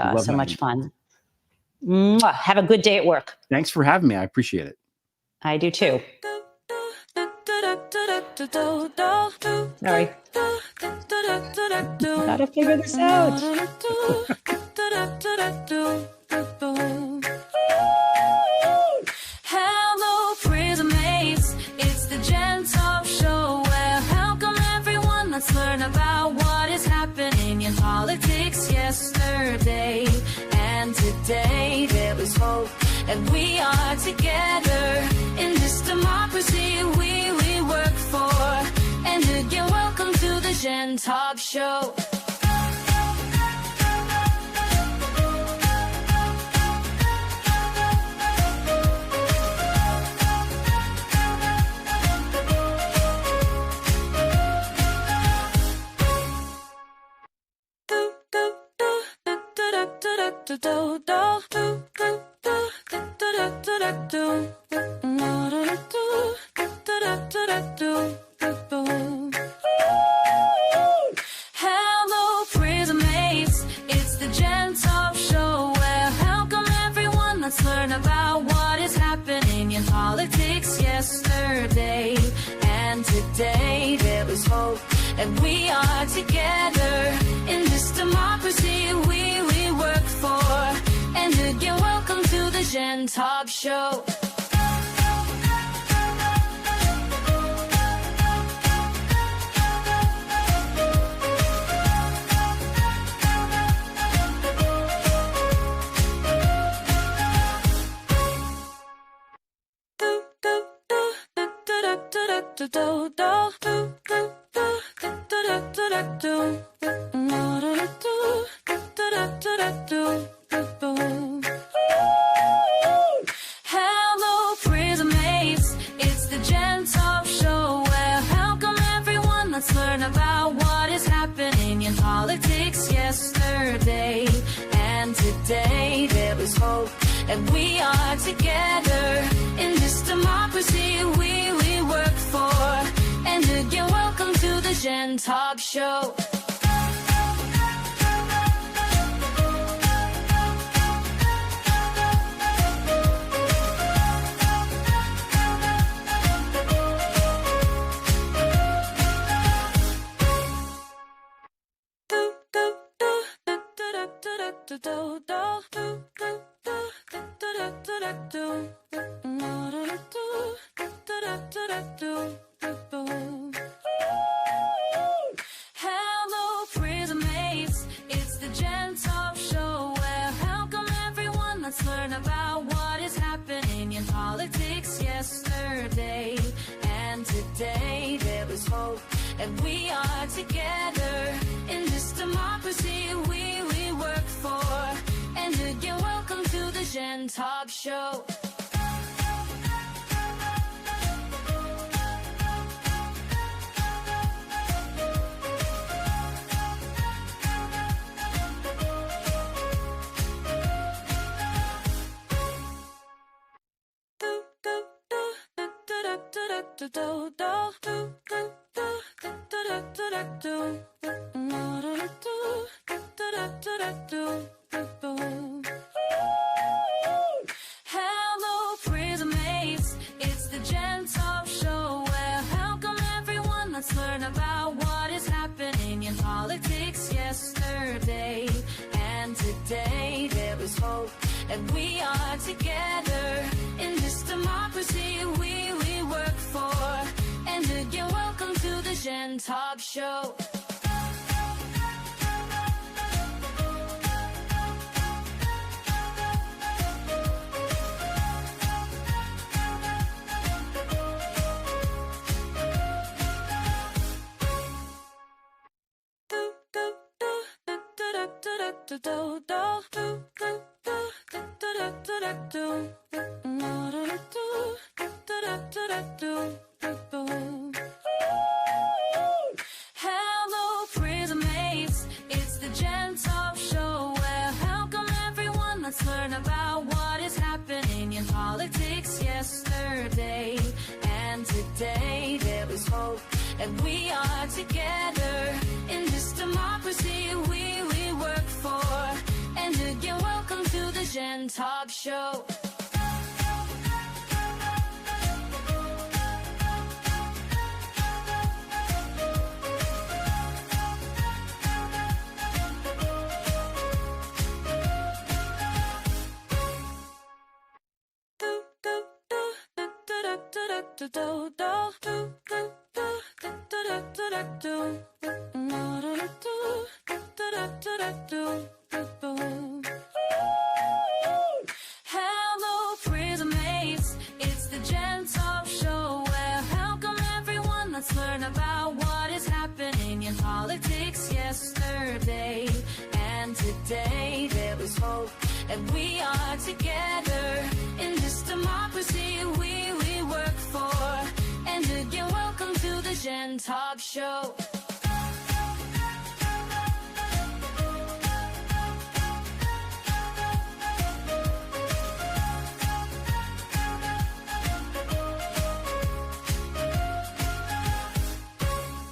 fun. Mwah. Have a good day at work. Thanks for having me. I appreciate it. I do too. Sorry. Gotta figure this out. Hello, prison mates. It's the Gen Taub Show. Well, welcome everyone. Let's learn about what is happening in politics yesterday and today. There is hope, and we are together in this democracy we work for. And again, welcome to the Gen Taub Show. Hello, prison mates. It's the Gen Taub Show. Well, welcome everyone. Let's learn about what is happening in politics yesterday and today. There is hope, and we are together in this democracy we work for. And again, welcome to the Gen Taub Show. Hello, prison mates. It's the Gen Taub Show. Well, welcome everyone. Let's learn about what is happening in politics and we are together in this democracy we work for. And again, welcome to the Jen Taub Show. Hello, prison mates. It's the Jen Taub Show. Well, welcome everyone. Let's learn about what is happening in politics yesterday and today. There is hope, and we are together in this democracy we work for. And again, welcome to the Jen Taub Show. Hello, prison mates. It's the Jen Taub Show. Well, welcome everyone. Let's learn about what is happening in politics yesterday and today. There is hope, and we are together in this democracy we work for. And again, welcome to the Jen Taub Show. Hello, prison mates. It's the Jen Taub Show. Well, welcome everyone. Let's learn about what is happening in politics yesterday and today. There is hope, and we are together in this democracy we work for. And again, welcome to the Jen Taub Show. Hello, prison mates. It's the Jen Taub Show. Well, welcome everyone. Let's learn about what is happening in politics yesterday and today. There is hope, and we are together in this democracy we work for. And again, welcome to the Jen Taub Show.